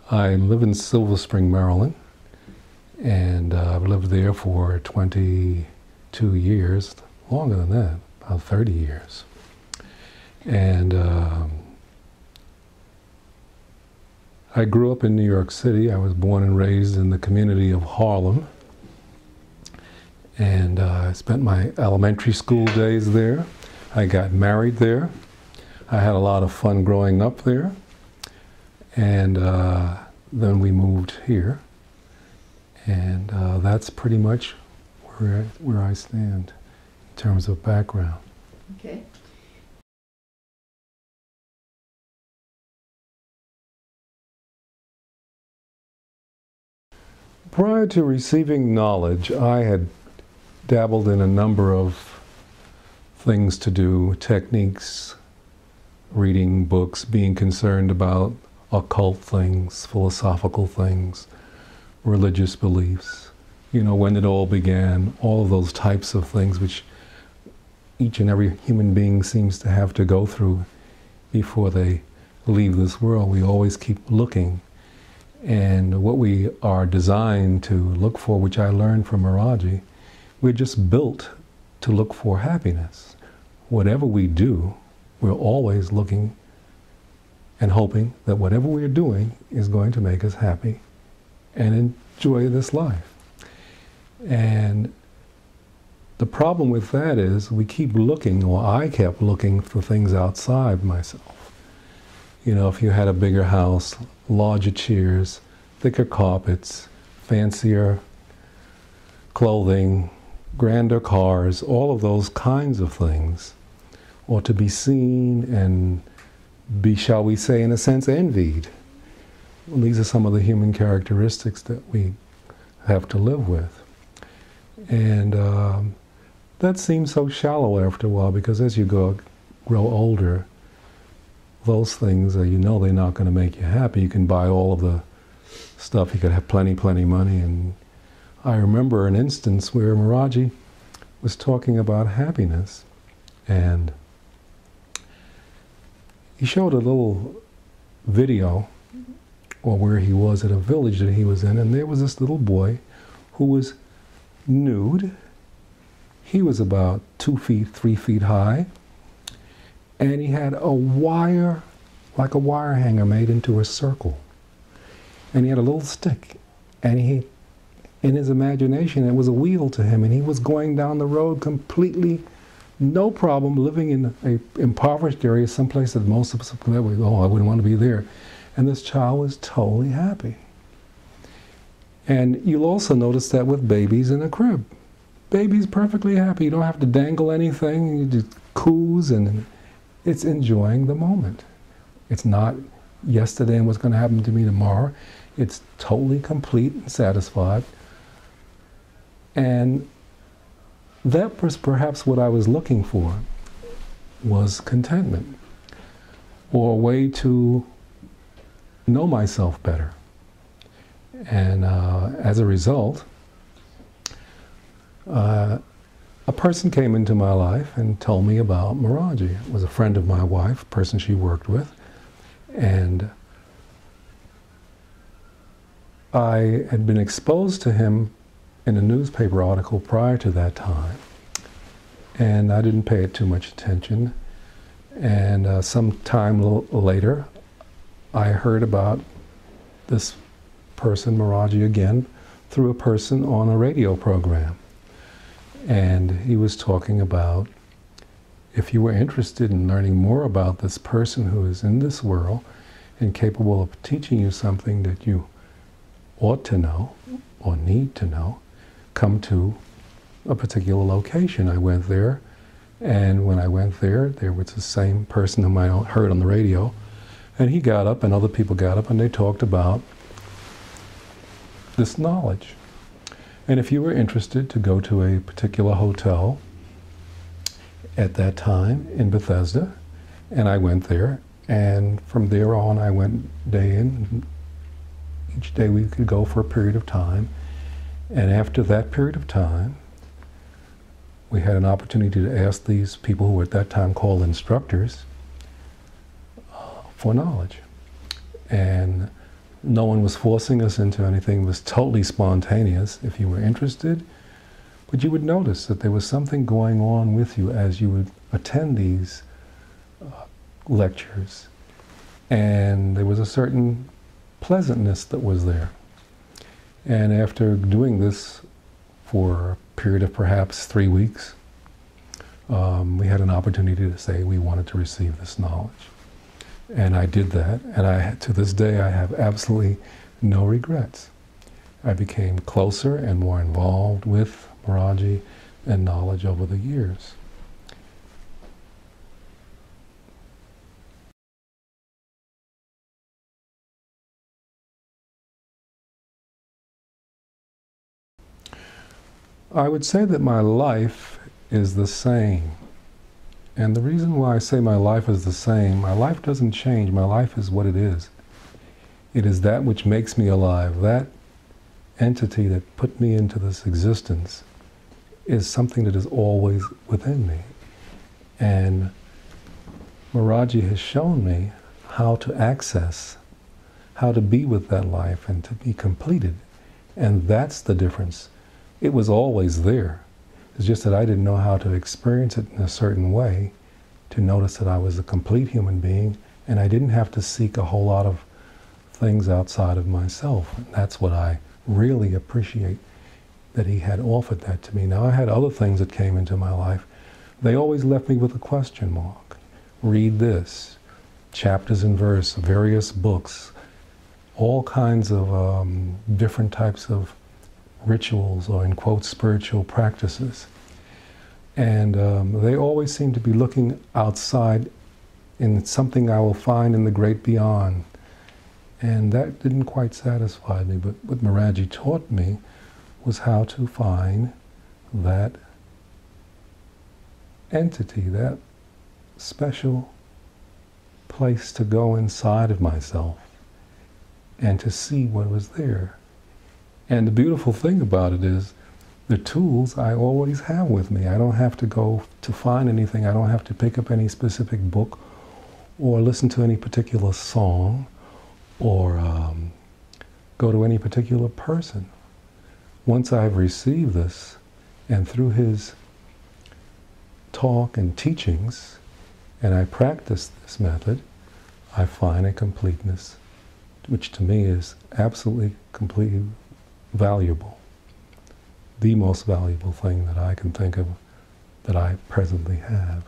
I live in Silver Spring, Maryland, and I've lived there for 22 years, longer than that, about 30 years. And I grew up in New York City. I was born and raised in the community of Harlem. And I spent my elementary school days there. I got married there. I had a lot of fun growing up there. And then we moved here. And that's pretty much where I stand in terms of background. Okay. Prior to receiving knowledge, I had dabbled in a number of things to do, techniques, reading books, being concerned about occult things, philosophical things, religious beliefs, you know, when it all began, all of those types of things which each and every human being seems to have to go through before they leave this world. We always keep looking. And what we are designed to look for, which I learned from Maharaji, we're just built to look for happiness. Whatever we do, we're always looking and hoping that whatever we're doing is going to make us happy and enjoy this life. And the problem with that is we keep looking, or I kept looking for things outside myself. You know, if you had a bigger house, larger chairs, thicker carpets, fancier clothing, grander cars, all of those kinds of things, or to be seen and be, shall we say, in a sense, envied. Well, these are some of the human characteristics that we have to live with. And that seems so shallow after a while, because as you grow older, those things, you know they're not going to make you happy. You can buy all of the stuff, you could have plenty money. And I remember an instance where Maharaji was talking about happiness, and he showed a little video, or where he was at a village that he was in, and there was this little boy who was nude. He was about 2 feet, 3 feet high, and he had a wire, like a wire hanger made into a circle. And he had a little stick, and he, in his imagination, it was a wheel to him, and he was going down the road completely, no problem, living in an impoverished area, someplace that most of us would go, oh, I wouldn't want to be there. And this child was totally happy. And you'll also notice that with babies in a crib. Baby's perfectly happy. You don't have to dangle anything. You just coos, and it's enjoying the moment. It's not yesterday and what's going to happen to me tomorrow. It's totally complete and satisfied. And that was perhaps what I was looking for, was contentment, or a way to know myself better. And as a result, a person came into my life and told me about Maharaji. It was a friend of my wife, a person she worked with, and I had been exposed to him in a newspaper article prior to that time, and I didn't pay it too much attention. And some time later, I heard about this person, Maharaji, again, through a person on a radio program. And he was talking about, if you were interested in learning more about this person who is in this world and capable of teaching you something that you ought to know or need to know, come to a particular location. I went there, and when I went there, there was the same person whom I heard on the radio, and he got up and other people got up and they talked about this knowledge. And if you were interested to go to a particular hotel at that time in Bethesda, and I went there, and from there on I went day in. Each day we could go for a period of time, and after that period of time, we had an opportunity to ask these people who were at that time called instructors for knowledge. And No one was forcing us into anything. It was totally spontaneous if you were interested. But you would notice that there was something going on with you as you would attend these lectures. And there was a certain pleasantness that was there. And after doing this for a period of perhaps 3 weeks, we had an opportunity to say we wanted to receive this knowledge. And I did that, and to this day I have absolutely no regrets. I became closer and more involved with Maharaji and knowledge over the years. I would say that my life is the same. And the reason why I say my life is the same, my life doesn't change, my life is what it is. It is that which makes me alive. That entity that put me into this existence is something that is always within me. And Maharaji has shown me how to access, how to be with that life and to be completed. And that's the difference. It was always there. It's just that I didn't know how to experience it in a certain way to notice that I was a complete human being and I didn't have to seek a whole lot of things outside of myself. And that's what I really appreciate, that he had offered that to me. Now I had other things that came into my life. They always left me with a question mark. Read this, chapters and verse, various books, all kinds of different types of rituals or, in quotes, spiritual practices. And they always seem to be looking outside in something I will find in the great beyond. And that didn't quite satisfy me, but what Maharaji taught me was how to find that entity, that special place to go inside of myself and to see what was there. And the beautiful thing about it is the tools I always have with me. I don't have to go to find anything. I don't have to pick up any specific book or listen to any particular song or go to any particular person. Once I've received this, and through his talk and teachings, and I practice this method, I find a completeness, which to me is absolutely, completely valuable. The most valuable thing that I can think of that I presently have.